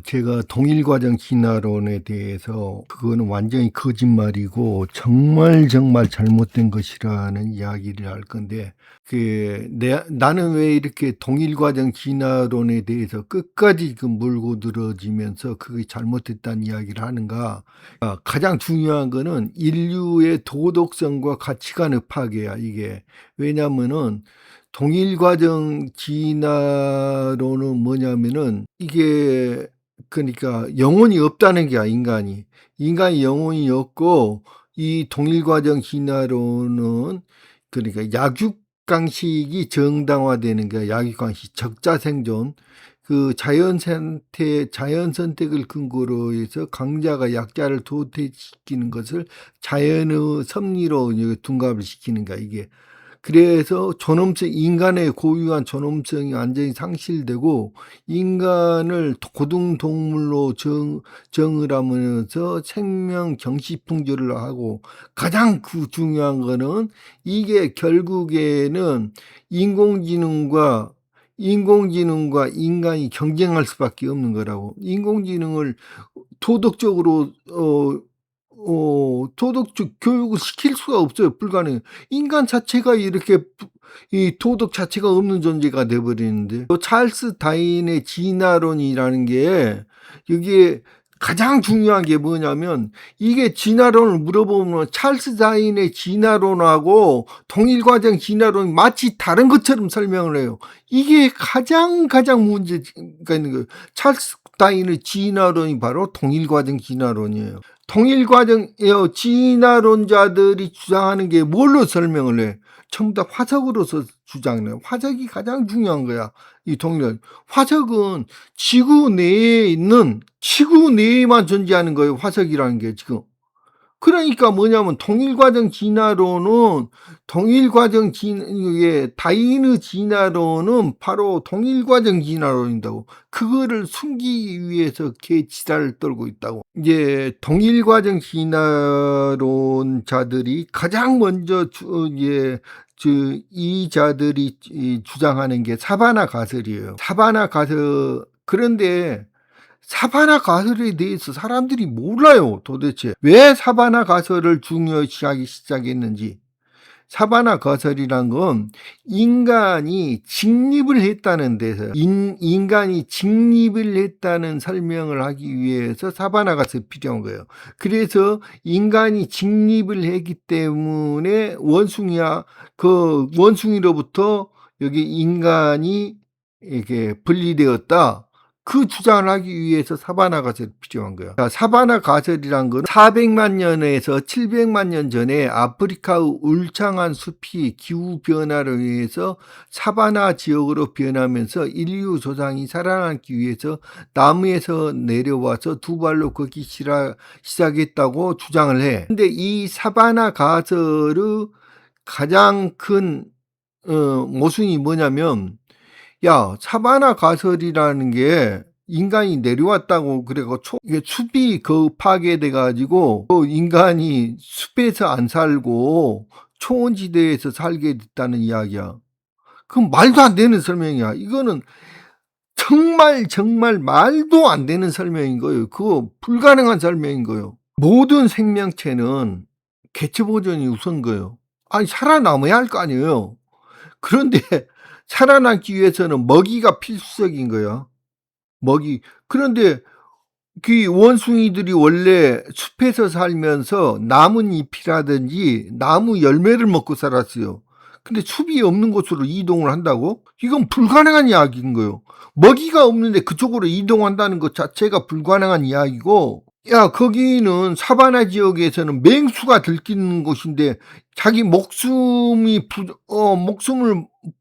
제가 동일과정 진화론에 대해서 그거는 완전히 거짓말이고 정말 정말 잘못된 것이라는 이야기를 할 건데, 나는 왜 이렇게 동일과정 진화론에 대해서 끝까지 물고 늘어지면서 그게 잘못됐다는 이야기를 하는가. 가장 중요한 거는 인류의 도덕성과 가치관의 파괴야, 이게. 왜냐면은 동일과정 진화론은 뭐냐면은, 이게 그러니까 영혼이 없다는 게야, 인간이. 인간이 영혼이 없고, 이 동일과정 진화론은 그러니까 약육강식이 정당화되는 거야. 약육강식, 적자생존. 그 자연 선택을 근거로 해서 강자가 약자를 도태시키는 것을 자연의 섭리로 둔갑을 시키는 거야, 이게. 그래서 인간의 고유한 존엄성이 완전히 상실되고, 인간을 고등동물로 정을 하면서 생명 경시풍조를 하고, 가장 중요한 거는 이게 결국에는 인공지능과 인간이 경쟁할 수밖에 없는 거라고. 인공지능을 도덕적으로 도덕적 교육을 시킬 수가 없어요. 불가능해요. 인간 자체가 이렇게 이 도덕 자체가 없는 존재가 돼 버리는데, 또 찰스 다윈의 진화론이라는 게, 이게 가장 중요한 게 뭐냐면, 이게 진화론을 물어보면 찰스 다윈의 진화론하고 동일과정 진화론이 마치 다른 것처럼 설명을 해요. 이게 가장 문제가 있는 거예요. 찰스 다윈의 진화론이 바로 동일과정 진화론이에요. 동일과정 진화론자들이 주장하는 게 뭘로 설명을 해? 전부 다 화석으로서 주장을 해요. 화석이 가장 중요한 거야. 이 화석은 지구 내에만 존재하는 거예요. 화석이라는 게 지금. 그러니까 뭐냐면 다윈의 진화론은 바로 동일과정 진화론이다고. 그거를 숨기기 위해서 개치사를 떨고 있다고. 이제 동일과정 진화론자들이 가장 먼저 이자들이 주장하는 게 사바나 가설이에요. 그런데 사바나 가설에 대해서 사람들이 몰라요. 도대체 왜 사바나 가설을 중요시하기 시작했는지. 사바나 가설이란 건 인간이 직립을 했다는 설명을 하기 위해서 사바나 가설이 필요한 거예요. 그래서 인간이 직립을 했기 때문에 그 원숭이로부터 여기 인간이 이렇게 분리되었다. 그 주장을 하기 위해서 사바나 가설이 필요한 거야. 사바나 가설이란 건 400만 년에서 700만 년 전에 아프리카의 울창한 숲이 기후변화를 위해서 사바나 지역으로 변하면서 인류 조상이 살아남기 위해서 나무에서 내려와서 두 발로 걷기 시작했다고 주장을 해. 근데 이 사바나 가설의 가장 큰 모순이 뭐냐면, 사바나 가설이라는 게 인간이 내려왔다고 그래가 이게 숲이 파괴돼 가지고 인간이 숲에서 안 살고 초원지대에서 살게 됐다는 이야기야. 그건 말도 안 되는 설명이야. 이거는 정말 말도 안 되는 설명인 거예요. 그거 불가능한 설명인 거예요. 모든 생명체는 개체 보존이 우선 거예요. 아니, 살아남아야 할 거 아니에요. 그런데 살아남기 위해서는 먹이가 필수적인 거야. 그런데 그 원숭이들이 원래 숲에서 살면서 나뭇잎이라든지 나무 열매를 먹고 살았어요. 근데 숲이 없는 곳으로 이동을 한다고? 이건 불가능한 이야기인 거예요. 먹이가 없는데 그쪽으로 이동한다는 것 자체가 불가능한 이야기고, 거기는 사바나 지역에서는 맹수가 들키는 곳인데 자기 목숨을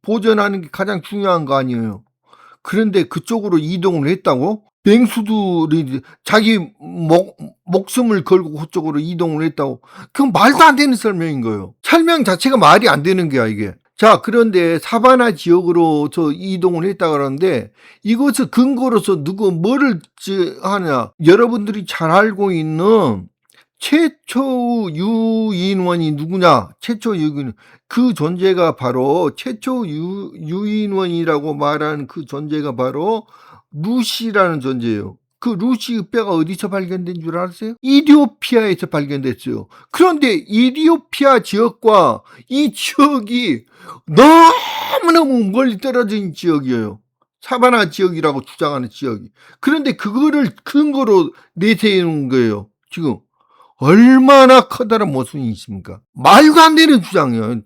보존하는 게 가장 중요한 거 아니에요. 그런데 그쪽으로 이동을 했다고? 맹수들이 자기 목숨을 걸고 그쪽으로 이동을 했다고? 그건 말도 안 되는 설명인 거예요. 설명 자체가 말이 안 되는 거야, 이게. 자, 그런데 사바나 지역으로 이동을 했다 그러는데, 이것을 근거로서 뭐를 하냐? 여러분들이 잘 알고 있는 최초 유인원이 누구냐? 그 존재가 바로 최초 유인원이라고 말하는 그 존재가 바로 루시라는 존재예요. 그 루시의 뼈가 어디서 발견된 줄 아세요? 이디오피아에서 발견됐어요. 그런데 이디오피아 지역과 이 지역이 너무너무 멀리 떨어진 지역이에요. 사바나 지역이라고 주장하는 지역이. 그런데 그거를 근거로 내세우는 거예요. 지금 얼마나 커다란 모순이 있습니까? 말도 안 되는 주장이에요.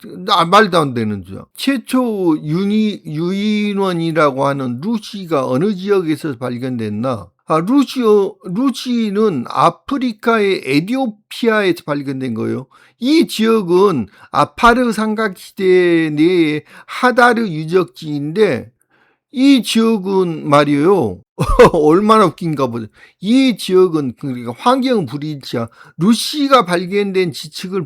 말도 안 되는 주장. 최초 유인원이라고 하는 루시가 어느 지역에서 발견됐나? 루시는 아프리카의 에티오피아에서 발견된 거예요. 이 지역은 아파르 삼각지대 내의 하다르 유적지인데, 이 지역은 말이에요. 얼마나 웃긴가 보죠. 이 지역은 그러니까 환경 불일치야. 루시가 발견된 지측을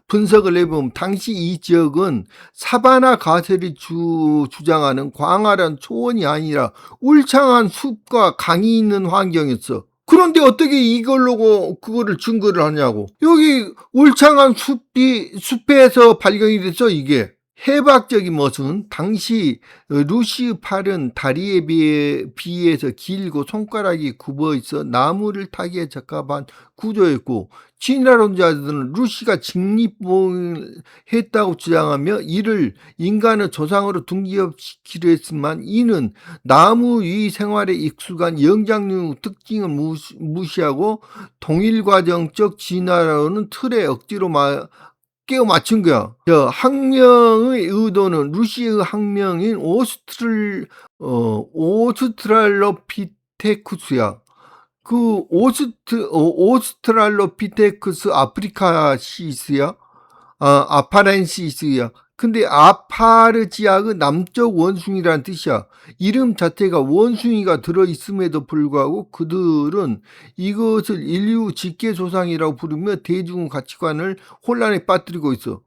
분석을 해보면 당시 이 지역은 사바나 가설이 주장하는 광활한 초원이 아니라 울창한 숲과 강이 있는 환경이었어. 그런데 어떻게 이걸로 그거를 증거를 하냐고. 여기 울창한 숲에서 발견이 됐어, 이게. 해박적인 모습은 당시 루시의 팔은 다리에 비해서 길고 손가락이 굽어 있어 나무를 타기에 적합한 구조였고, 진화론자들은 루시가 직립보행을 했다고 주장하며 이를 인간의 조상으로 등기시키려 했지만, 이는 나무 위 생활에 익숙한 영장류 특징을 무시하고 동일과정적 진화론은 틀에 억지로 깨워 맞춘 거야. 학명의 의도는 루시의 학명인 오스트랄로피테쿠스야. 그 오스트랄로피테쿠스 아프리카시스야. 아파렌시스야. 근데 아파르지아의 남쪽 원숭이란 뜻이야. 이름 자체가 원숭이가 들어있음에도 불구하고 그들은 이것을 인류 직계조상이라고 부르며 대중 가치관을 혼란에 빠뜨리고 있어.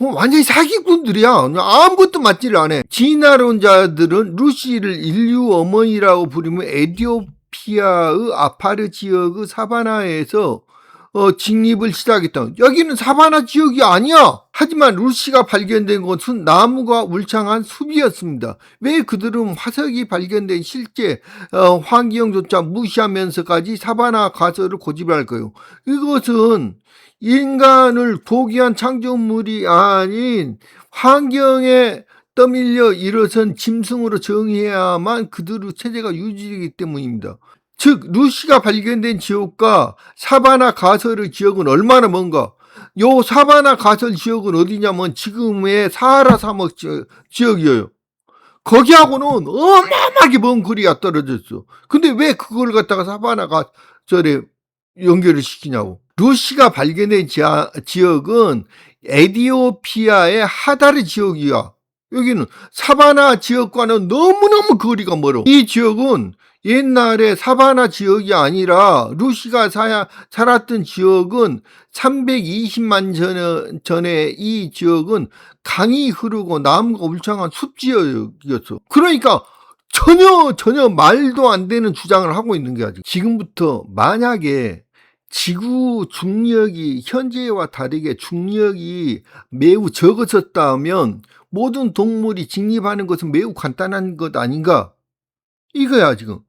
완전히 사기꾼들이야. 아무것도 맞지를 않아. 진화론자들은 루시를 인류 어머니라고 부르며 에티오피아의 아파르 지역의 사바나에서 직립을 시작했다. 여기는 사바나 지역이 아니야. 하지만 루시가 발견된 곳은 나무가 울창한 숲이었습니다. 왜 그들은 화석이 발견된 실제 환경조차 무시하면서까지 사바나 가설을 고집할까요? 이것은 인간을 포기한 창조물이 아닌 환경에 떠밀려 일어선 짐승으로 정의해야만 그들의 체제가 유지되기 때문입니다. 즉 루시가 발견된 지역과 사바나 가설의 지역은 얼마나 먼가? 요 사바나 가설 지역은 어디냐면 지금의 사하라 사막 지역이에요. 거기하고는 어마어마하게 먼 거리가 떨어졌어. 근데 왜 그걸 갖다가 사바나 가설에 연결을 시키냐고. 루시가 발견된 지역은 에티오피아의 하다르 지역이야. 여기는 사바나 지역과는 너무너무 거리가 멀어. 이 지역은 옛날에 사바나 지역이 아니라 루시가 살았던 지역은 320만 전에 이 지역은 강이 흐르고 나무가 울창한 숲지역이었어. 그러니까 전혀 말도 안 되는 주장을 하고 있는 게 아직. 지금부터 만약에 지구 중력이 현재와 다르게 중력이 매우 적어졌다면 모든 동물이 직립하는 것은 매우 간단한 것 아닌가? 이거야 지금.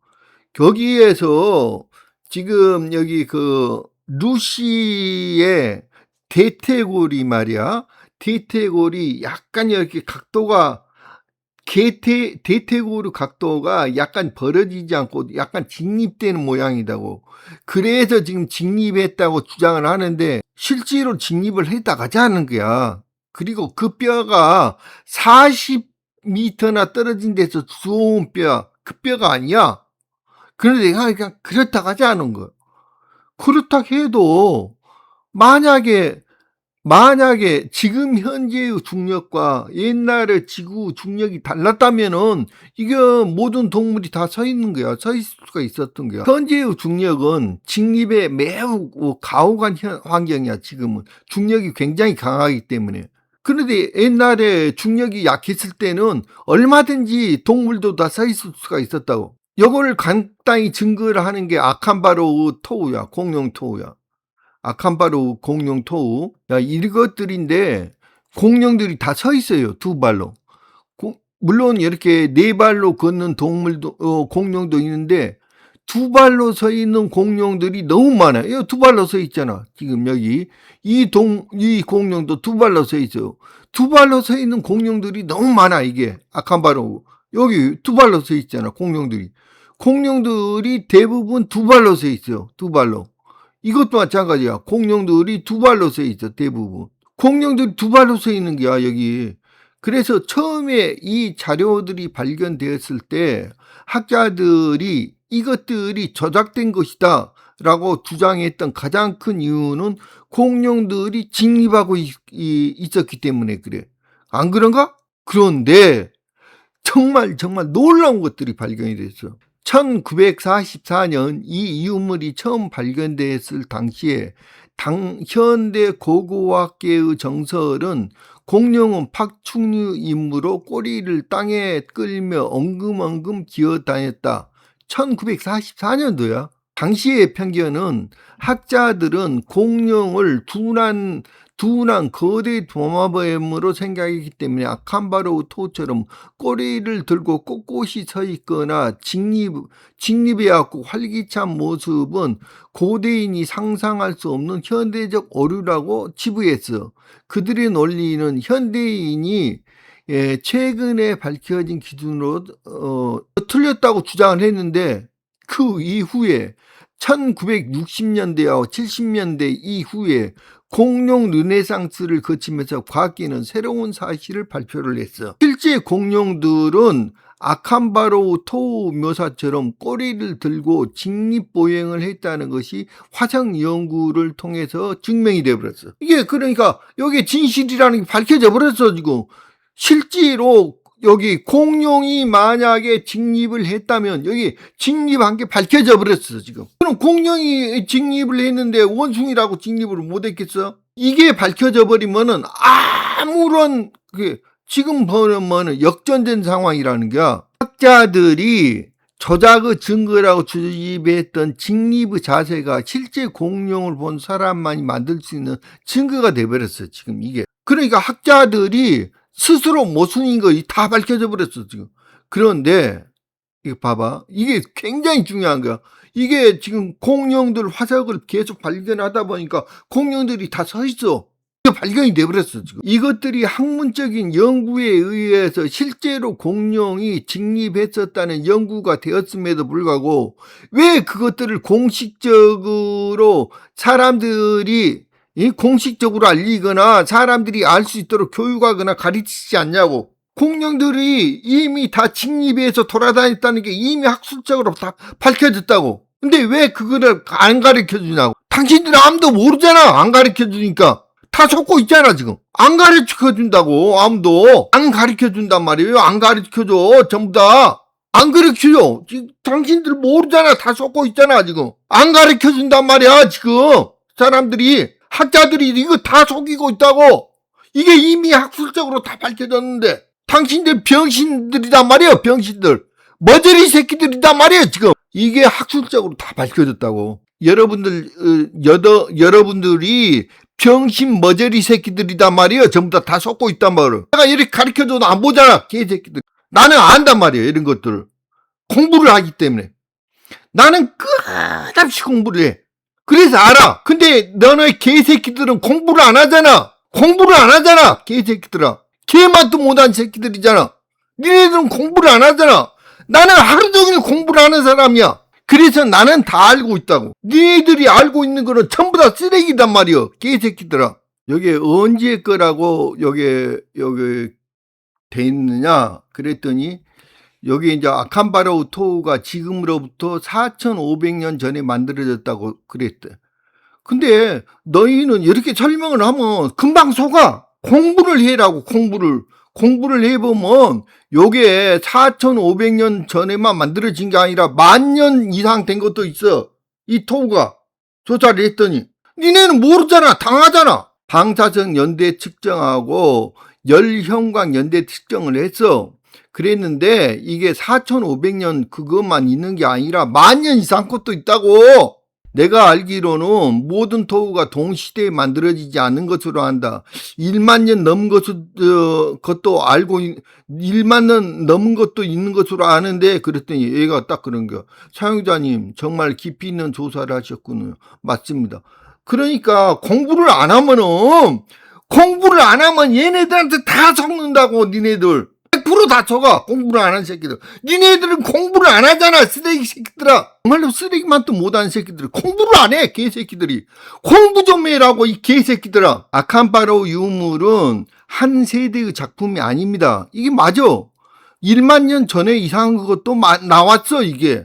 여기에서 지금 여기 그 루시의 대퇴골이 말이야. 대퇴골이 약간 이렇게 각도가 대퇴골의 각도가 약간 벌어지지 않고 약간 직립되는 모양이라고. 그래서 지금 직립했다고 주장을 하는데 실제로 직립을 했다 가지 않은 거야. 그리고 그 뼈가 40m나 떨어진 데서 주워온 뼈, 그 뼈가 아니야. 그런데 그냥 그렇다고 하지 않은 거야. 그렇다 해도 만약에 지금 현재의 중력과 옛날의 지구 중력이 달랐다면은 이게 모든 동물이 다 서 있는 거야. 서 있을 수가 있었던 거야. 현재의 중력은 직립에 매우 가혹한 환경이야. 지금은 중력이 굉장히 강하기 때문에. 그런데 옛날에 중력이 약했을 때는 얼마든지 동물도 다 서 있을 수가 있었다고. 이거를 간단히 증거를 하는 게 아칸바로 토우야. 공룡 토우야. 아칸바로 공룡 토우. 이것들인데 공룡들이 다 서 있어요. 두 발로. 물론 이렇게 네 발로 걷는 동물도 공룡도 있는데 두 발로 서 있는 공룡들이 너무 많아요. 여기 두 발로 서 있잖아. 지금 여기 이 공룡도 두 발로 서 있어요. 두 발로 서 있는 공룡들이 너무 많아. 이게 아칸바로 여기 두 발로 서 있잖아. 공룡들이 대부분 두 발로 서 있어요. 두 발로. 이것도 마찬가지야. 공룡들이 두 발로 서 있어. 대부분 공룡들이 두 발로 서 있는 게야 여기. 그래서 처음에 이 자료들이 발견되었을 때 학자들이 이것들이 조작된 것이다 라고 주장했던 가장 큰 이유는 공룡들이 직립하고 있었기 때문에 그래. 안 그런가? 그런데 정말 놀라운 것들이 발견이 됐어. 1944년 이 이유물이 처음 발견됐을 당시에 현대 고고학계의 정설은 공룡은 파충류 임무로 꼬리를 땅에 끌며 엉금엉금 기어다녔다. 1944년도야. 당시의 편견은 학자들은 공룡을 둔한 거대 도마뱀으로 생각했기 때문에 아칸바로우 토우처럼 꼬리를 들고 꼿꼿이 서 있거나 직립해갖고 활기찬 모습은 고대인이 상상할 수 없는 현대적 오류라고 치부했어. 그들의 논리는 현대인이 최근에 밝혀진 기준으로 틀렸다고 주장을 했는데 그 이후에 1960년대와 70년대 이후에 공룡 르네상스를 거치면서 과학계는 새로운 사실을 발표를 했어. 실제 공룡들은 아칸바로우 토우 묘사처럼 꼬리를 들고 직립보행을 했다는 것이 화성 연구를 통해서 증명이 되어버렸어. 이게 그러니까 여기 진실이라는 게 밝혀져 버렸어. 지금 실제로 여기 공룡이 만약에 직립을 했다면 여기 직립한 게 밝혀져 버렸어. 지금 그럼 공룡이 직립을 했는데 원숭이라고 직립을 못했겠어? 이게 밝혀져 버리면은 아무런 지금 보면은 역전된 상황이라는 거야. 학자들이 조작의 증거라고 주입했던 직립의 자세가 실제 공룡을 본 사람만이 만들 수 있는 증거가 돼버렸어. 지금 이게 그러니까 학자들이 스스로 모순인 거 다 밝혀져 버렸어 지금. 그런데 이거 봐봐, 이게 굉장히 중요한 거야. 이게 지금 공룡들 화석을 계속 발견하다 보니까 공룡들이 다 서 있어. 발견이 돼버렸어 지금. 이것들이 학문적인 연구에 의해서 실제로 공룡이 직립했었다는 연구가 되었음에도 불구하고 왜 그것들을 공식적으로 사람들이 공식적으로 알리거나 사람들이 알 수 있도록 교육하거나 가르치지 않냐고. 공룡들이 이미 다 직립해서 돌아다녔다는 게 이미 학술적으로 다 밝혀졌다고. 근데 왜 그거를 안 가르쳐주냐고. 당신들은 아무도 모르잖아. 안 가르쳐주니까. 다 속고 있잖아 지금. 안 가르쳐준다고. 아무도 안 가르쳐준단 말이에요. 안 가르쳐줘. 전부 다 안 가르쳐줘. 당신들 모르잖아. 다 속고 있잖아 지금. 안 가르쳐준단 말이야 지금. 사람들이, 학자들이 이거 다 속이고 있다고. 이게 이미 학술적으로 다 밝혀졌는데 당신들 병신들이단 말이에요. 병신들, 머저리 새끼들이단 말이에요 지금. 이게 학술적으로 다 밝혀졌다고. 여러분들이 병신 머저리 새끼들이단 말이에요. 전부 다 속고 있단 말이에요. 내가 이렇게 가르쳐줘도 안 보잖아 개새끼들. 나는 안단 말이에요. 이런 것들을 공부를 하기 때문에. 나는 끝없이 공부를 해. 그래서 알아. 근데 너네 개새끼들은 공부를 안 하잖아. 개새끼들아. 개맛도 못한 새끼들이잖아. 니네들은 공부를 안 하잖아. 나는 하루 종일 공부를 하는 사람이야. 그래서 나는 다 알고 있다고. 니네들이 알고 있는 거는 전부 다 쓰레기단 말이야. 개새끼들아. 여기 언제 거라고 여기 돼 있느냐 그랬더니 여기 이제 아칸바로우 토우가 지금으로부터 4,500년 전에 만들어졌다고 그랬대. 근데 너희는 이렇게 설명을 하면 금방 속아. 공부를 해라고. 공부를 해보면 요게 4,500년 전에만 만들어진 게 아니라 10,000년 이상 된 것도 있어. 이 토우가 조사를 했더니. 니네는 모르잖아. 당하잖아. 방사성 연대 측정하고 열형광 연대 측정을 했어. 그랬는데 이게 4,500년 그것만 있는 게 아니라 10,000년 이상 것도 있다고. 내가 알기로는 모든 토우가 동시대에 만들어지지 않는 것으로 안다. 1만 년 넘은 것도 알고 1만 년 넘은 것도 있는 것으로 아는데 그랬더니 얘가 딱 그런 거. 사용자님 정말 깊이 있는 조사를 하셨군요. 맞습니다. 그러니까 공부를 안 하면 얘네들한테 다 적는다고. 니네들 100% 다 적어. 공부를 안 한 새끼들. 니네들은 공부를 안 하잖아. 쓰레기 새끼들아. 정말로 쓰레기만 또 못하는 새끼들. 공부를 안 해. 개새끼들이. 공부 좀 해라고 이 개새끼들아. 아칸바로 유물은 한 세대의 작품이 아닙니다. 이게 맞아. 1만 년 전에 이상한 것도 나왔어. 이게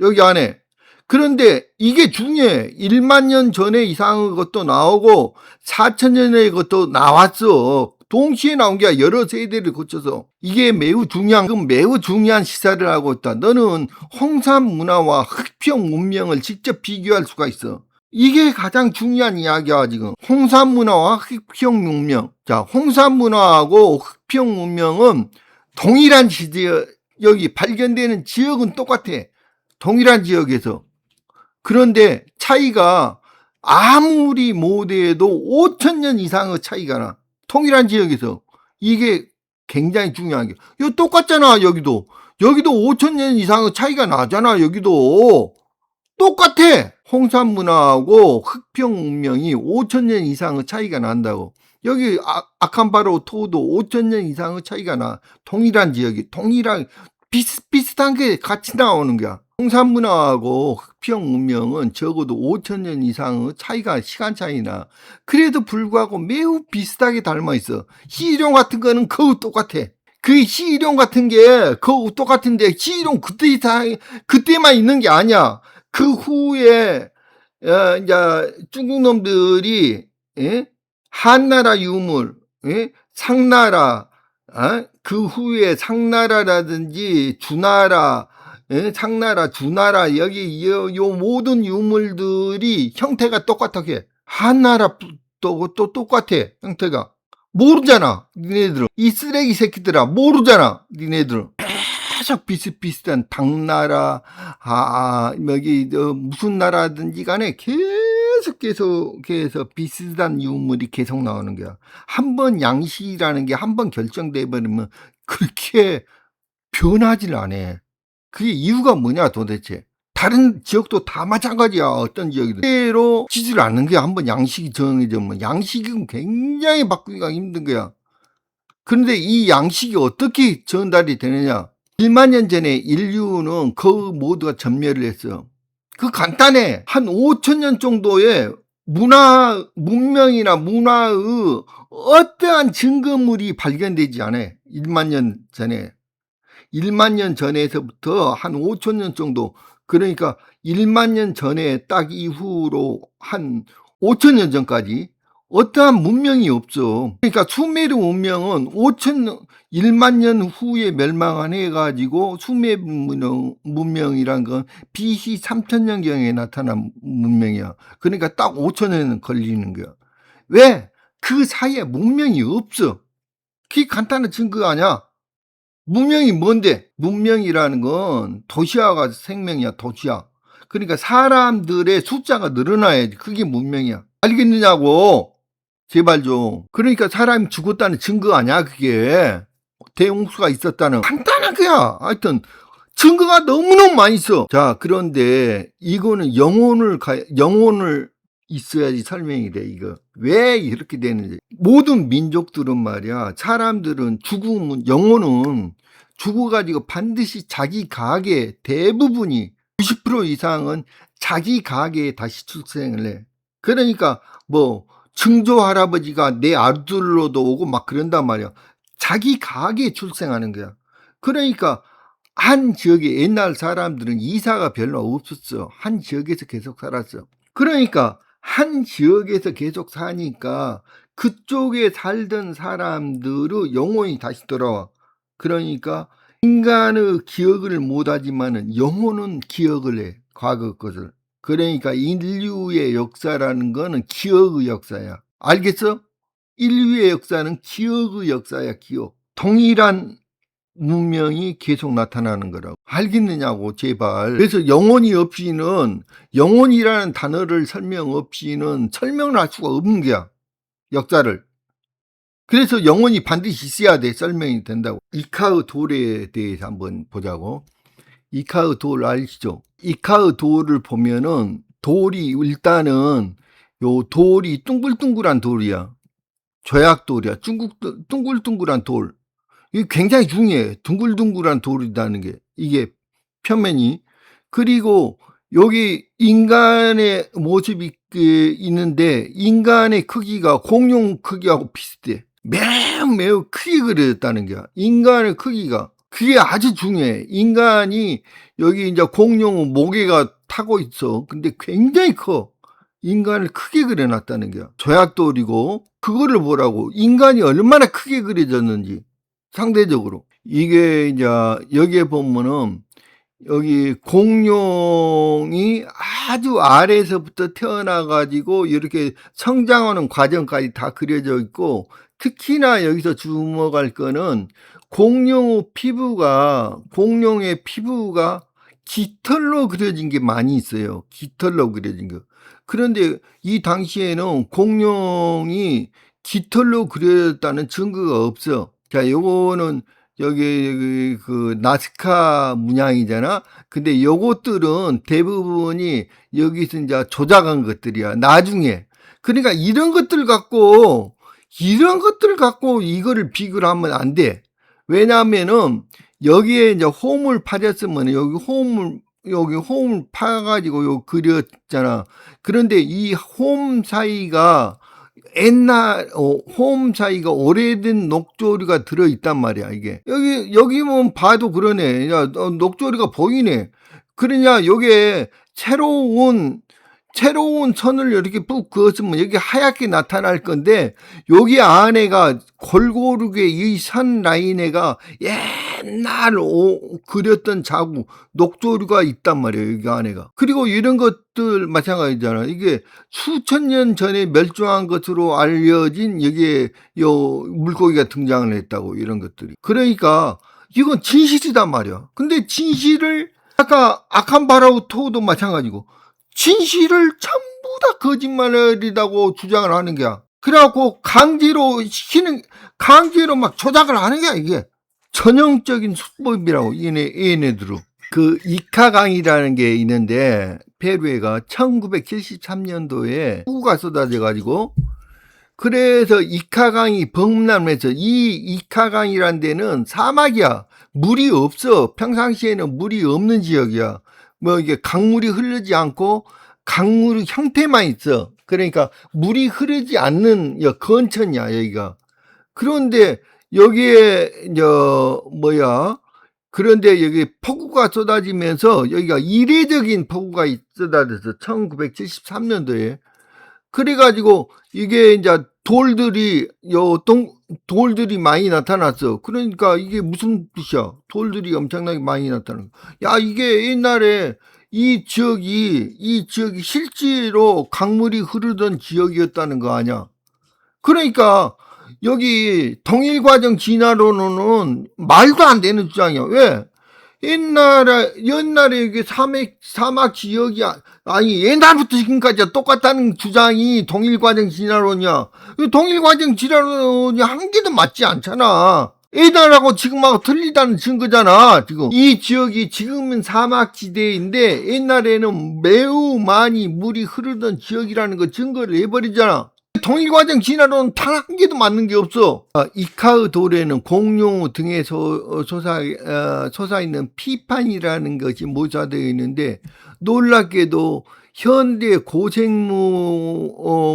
여기 안에. 그런데 이게 중요해. 1만 년 전에 이상한 것도 나오고 4천 년의 것도 나왔어. 동시에 나온 게 여러 세대를 거쳐서. 이게 매우 중요한 시사를 하고 있다. 너는 홍산 문화와 흑평 문명을 직접 비교할 수가 있어. 이게 가장 중요한 이야기야. 지금 홍산 문화와 흑평 문명. 자, 홍산 문화하고 흑평 문명은 동일한 여기 발견되는 지역은 똑같아. 동일한 지역에서. 그런데 차이가 아무리 못해도 5,000년 이상의 차이가 나. 통일한 지역에서. 이게 굉장히 중요한 게. 이거 똑같잖아. 여기도 5,000년 이상의 차이가 나잖아. 여기도 똑같아. 홍산 문화하고 흑평 문명이 5,000년 이상의 차이가 난다고. 여기 아칸바로 토우도 5,000년 이상의 차이가 나. 동일한 지역이 비슷한 게 같이 나오는 거야. 홍산 문화하고 흑평 문명은 적어도 5,000년 이상의 시간 차이나. 그래도 불구하고 매우 비슷하게 닮아 있어. 시일용 같은 거는 거의 똑같아. 그 시일용 같은 게 거의 똑같은데 시일용 그때만 있는 게 아니야. 그 후에 이제 중국 놈들이 한나라 유물, 상나라, 그 후에 상나라라든지 주나라, 상나라, 주나라, 여기 요 모든 유물들이 형태가 똑같아. 한나라 또 똑같아. 형태가. 모르잖아. 니네들은. 이 쓰레기 새끼들아. 모르잖아. 니네들은. 계속 비슷비슷한 당나라, 여기 무슨 나라든지 간에 계속해서 비슷한 유물이 계속 나오는 거야. 한번 양식이라는 게 한번 결정돼 버리면 그렇게 변하지를 않아. 그게 이유가 뭐냐 도대체. 다른 지역도 다 마찬가지야. 어떤 지역이든 그대로 지지를 않는 거야. 한번 양식이 정해지면. 양식은 굉장히 바꾸기가 힘든 거야. 그런데 이 양식이 어떻게 전달이 되느냐. 1만 년 전에 인류는 그 모두가 전멸을 했어. 그 간단해. 한 5,000년 정도의 문명이나 문화의 어떠한 증거물이 발견되지 않아. 1만 년 전에. 1만 년 전에서부터 한 5,000년 정도. 그러니까 1만 년 전에 딱 이후로 한 5,000년 전까지 어떠한 문명이 없어. 그러니까 수메르 문명은 1만 년 후에 멸망한 해가지고 수메르 문명이란 건 BC 3,000년경에 나타난 문명이야. 그러니까 딱 5,000년 걸리는 거야. 왜? 그 사이에 문명이 없어. 그게 간단한 증거 아니야. 문명이 뭔데? 문명이라는 건 도시화가 생명이야. 도시화. 그러니까 사람들의 숫자가 늘어나야지. 그게 문명이야. 알겠느냐고. 제발 좀. 그러니까 사람이 죽었다는 증거 아니야 그게. 대홍수가 있었다는. 간단한 거야. 하여튼 증거가 너무너무 많이 있어. 자, 그런데 이거는 영혼을 있어야지 설명이 돼. 이거 왜 이렇게 되는지. 모든 민족들은 말이야, 사람들은 영혼은 죽어가지고 반드시 자기 가게, 대부분이 90% 이상은 자기 가게에 다시 출생을 해. 그러니까 뭐 증조 할아버지가 내 아들로도 오고 막 그런단 말이야. 자기 가게에 출생하는 거야. 그러니까 한 지역에 옛날 사람들은 이사가 별로 없었어. 한 지역에서 계속 살았어. 그러니까 한 지역에서 계속 사니까 그쪽에 살던 사람들의 영혼이 다시 돌아와. 그러니까 인간의 기억을 못하지만은 영혼은 기억을 해. 과거 것을. 그러니까 인류의 역사라는 거는 기억의 역사야. 알겠어? 인류의 역사는 기억의 역사야. 기억. 동일한 문명이 계속 나타나는 거라고. 알겠느냐고 제발. 그래서 영혼이 없이는, 영혼이라는 단어를 설명 없이는 설명을 할 수가 없는 거야, 역사를. 그래서 영혼이 반드시 있어야 돼, 설명이 된다고. 이카의 돌에 대해서 한번 보자고. 이카의 돌 아시죠? 이카의 돌을 보면은 돌이 일단은 요 돌이 둥글둥글한 돌이야. 조약돌이야. 둥글둥글한 돌. 이게 굉장히 중요해. 둥글둥글한 돌이라는 게. 이게 표면이. 그리고 여기 인간의 모습이 있는데 인간의 크기가 공룡 크기하고 비슷해. 매우 크게 그려졌다는 거야. 인간의 크기가. 그게 아주 중요해. 인간이 여기 이제 공룡은 모개가 타고 있어. 근데 굉장히 커. 인간을 크게 그려놨다는 거야. 조약돌이고 그거를 보라고. 인간이 얼마나 크게 그려졌는지 상대적으로. 이게 이제 여기에 보면은 여기 공룡이 아주 아래에서부터 태어나가지고 이렇게 성장하는 과정까지 다 그려져 있고, 특히나 여기서 주목할 거는 공룡의 피부가 깃털로 그려진 게 많이 있어요. 깃털로 그려진 거. 그런데 이 당시에는 공룡이 깃털로 그려졌다는 증거가 없어. 자, 요거는 여기 그 나스카 문양이잖아. 근데 요것들은 대부분이 여기서 이제 조작한 것들이야. 나중에. 그러니까 이런 것들 갖고 이거를 비교를 하면 안 돼. 왜냐하면은 여기에 이제 홈을 파졌으면 여기 홈을 파가지고 요 그렸잖아. 그런데 이 홈 사이가 홈 사이가 오래된 녹조리가 들어있단 말이야, 이게. 여기만 봐도 그러네. 야, 녹조리가 보이네. 그러냐, 요게 새로운 선을 이렇게 푹 그었으면 여기 하얗게 나타날 건데, 여기 안에가 골고루게 이 선 라인에가 옛날 그렸던 자국, 녹조류가 있단 말이에요, 여기 안에가. 그리고 이런 것들 마찬가지잖아. 이게 수천 년 전에 멸종한 것으로 알려진 여기에 요 물고기가 등장을 했다고, 이런 것들이. 그러니까 이건 진실이단 말이야. 근데 진실을 아까 아칸바라우토도 마찬가지고 진실을 전부 다 거짓말이라고 주장을 하는 거야. 그래갖고 강제로 막 조작을 하는 거야, 이게. 전형적인 수법이라고, 얘네들은. 그 이카강이라는 게 있는데, 페루에가 1973년도에 폭우가 쏟아져가지고, 그래서 이카강이 범람해서, 이 이카강이라는 데는 사막이야. 물이 없어. 평상시에는 물이 없는 지역이야. 뭐 이게 강물이 흐르지 않고 강물 형태만 있어. 그러니까 물이 흐르지 않는 건천이야, 여기가. 그런데 여기에 그런데 여기 폭우가 쏟아지면서 여기가 이례적인 폭우가 쏟아져서 1973년도에. 그래가지고 이게 이제 돌들이 많이 나타났어. 그러니까 이게 무슨 뜻이야? 돌들이 엄청나게 많이 나타나는 거야. 야, 이게 옛날에 이 지역이 실제로 강물이 흐르던 지역이었다는 거 아니야? 그러니까 여기 동일과정 진화론은 말도 안 되는 주장이야. 왜? 옛날에 이게 사막 지역이 아니 옛날부터 지금까지 똑같다는 주장이 동일과정 진화론이야. 동일과정 진화론이 한 개도 맞지 않잖아. 옛날하고 지금하고 틀리다는 증거잖아. 지금 이 지역이 지금은 사막지대인데 옛날에는 매우 많이 물이 흐르던 지역이라는 거 증거를 해버리잖아. 동일과정 진화론은 단 한 개도 맞는 게 없어. 이카의 돌에는 공룡 등에 솟아있는 피판이라는 것이 묘사되어 있는데, 놀랍게도 현대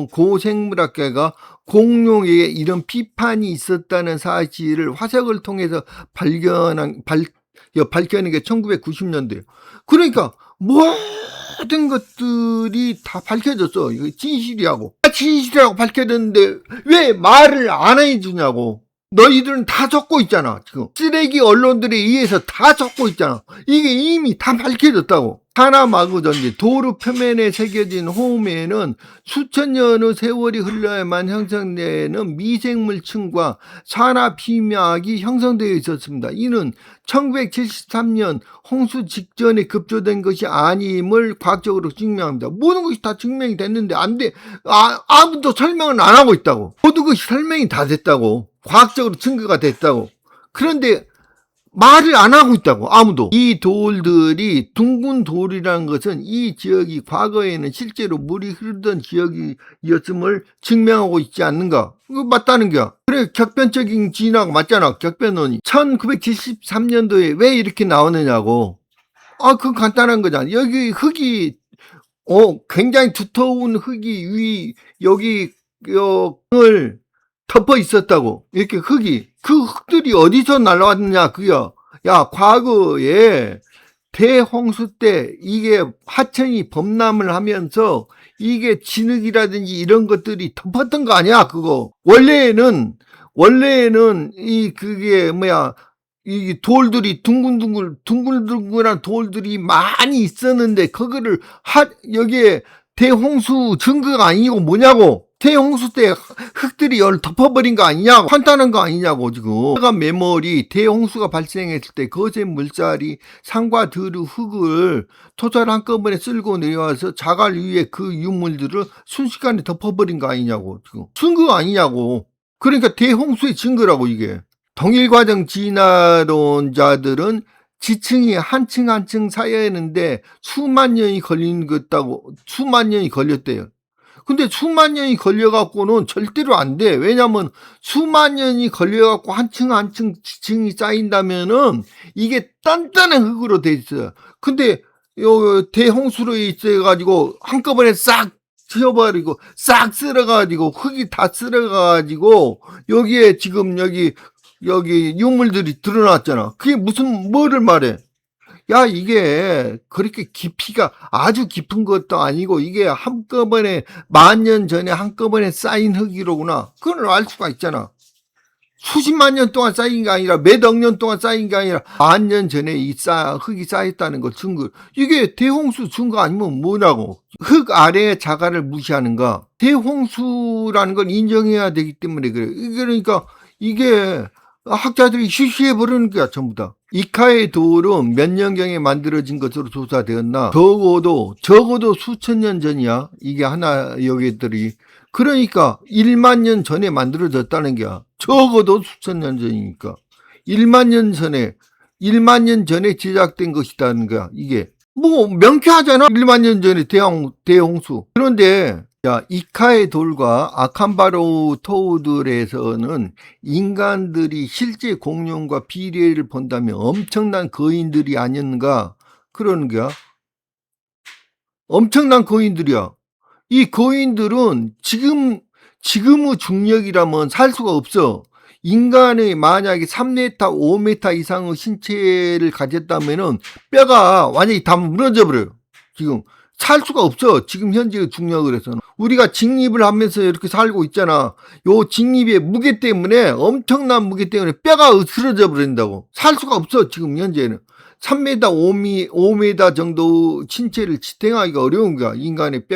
고생물학계가 공룡에게 이런 피판이 있었다는 사실을 화석을 통해서 밝혀낸 게 1990년대예요. 그러니까 모든 것들이 다 밝혀졌어. 이거 진실이라고 밝혀졌는데 왜 말을 안 해주냐고. 너희들은 다 적고 있잖아. 지금 쓰레기 언론들에 의해서 다 적고 있잖아. 이게 이미 다 밝혀졌다고. 산화마구전지 도로 표면에 새겨진 호우매에는 수천 년의 세월이 흘러야만 형성되는 미생물층과 산화 피막이 형성되어 있었습니다. 이는 1973년 홍수 직전에 급조된 것이 아님을 과학적으로 증명합니다. 모든 것이 다 증명이 됐는데 안 돼. 아무도 설명을 안 하고 있다고. 모든 것이 설명이 다 됐다고. 과학적으로 증거가 됐다고. 그런데 말을 안 하고 있다고. 아무도. 이 돌들이 둥근 돌이라는 것은 이 지역이 과거에는 실제로 물이 흐르던 지역이었음을 증명하고 있지 않는가. 이거 맞다는 거야. 그래, 격변적인 지인하고 맞잖아. 격변론이. 1973년도에 왜 이렇게 나오느냐고. 그건 간단한 거잖아. 여기 흙이 굉장히 두터운 흙이 여기 을 덮어 있었다고. 이렇게 흙이. 그 흙들이 어디서 날아왔느냐, 그야. 야, 과거에 대홍수 때 이게 하천이 범람을 하면서 이게 진흙이라든지 이런 것들이 덮었던 거 아니야, 그거. 원래는 그게 이 돌들이 둥글둥글한 돌들이 많이 있었는데, 그거를 여기에 대홍수 증거가 아니고 뭐냐고. 대홍수 때 흙들이 열 덮어버린 거 아니냐고. 간단한 거 아니냐고, 지금. 매몰이 대홍수가 발생했을 때 거센 물살이 산과 들의 흙을 토사를 한꺼번에 쓸고 내려와서 자갈 위에 그 유물들을 순식간에 덮어버린 거 아니냐고, 지금. 증거 아니냐고. 그러니까 대홍수의 증거라고, 이게. 동일과정 진화론자들은 지층이 한 층 한 층 쌓여있는데 수만 년이 걸렸대요. 근데 수만 년이 걸려갖고는 절대로 안 돼. 왜냐면 수만 년이 걸려갖고 한 층 한 층 지층이 쌓인다면은 이게 단단한 흙으로 돼 있어요. 근데 요 대홍수로 있어가지고 한꺼번에 싹 튀어버리고 싹 쓸어가지고 흙이 다 쓸어가지고 여기에 지금 여기 유물들이 드러났잖아. 그게 뭐를 말해? 야, 이게 그렇게 깊이가 아주 깊은 것도 아니고 이게 한꺼번에 10,000년 전에 한꺼번에 쌓인 흙이로구나. 그걸 알 수가 있잖아. 수십만 년 동안 쌓인 게 아니라 몇억 년 동안 쌓인 게 아니라 10,000년 전에 흙이 쌓였다는 거 증거. 이게 대홍수 증거 아니면 뭐냐고. 흙 아래의 자갈을 무시하는가. 대홍수라는 걸 인정해야 되기 때문에 그래. 그러니까 이게 학자들이 쉬쉬해버리는 거야, 전부 다. 이카의 돌은 몇 년경에 만들어진 것으로 조사되었나? 적어도 수천 년 전이야. 이게 하나, 여기들이. 그러니까 1만 년 전에 만들어졌다는 게야. 적어도 수천 년 전이니까. 1만 년 전에 제작된 것이라는 거야, 이게. 명쾌하잖아. 1만 년 전에 대홍수. 그런데, 이카의 돌과 아칸바로 토우들에서는 인간들이 실제 공룡과 비례를 본다면 엄청난 거인들이 아닌가 그러는 거야. 엄청난 거인들이야. 이 거인들은 지금의 중력이라면 살 수가 없어. 인간의 만약에 3m, 5m 이상의 신체를 가졌다면은 뼈가 완전히 다 무너져 버려요. 지금. 살 수가 없어. 지금 현재의 중력을 해서는. 우리가 직립을 하면서 이렇게 살고 있잖아. 요 직립의 무게 때문에, 엄청난 무게 때문에 뼈가 으스러져 버린다고. 살 수가 없어. 지금 현재는. 3m, 5m 정도 신체를 지탱하기가 어려운 거야. 인간의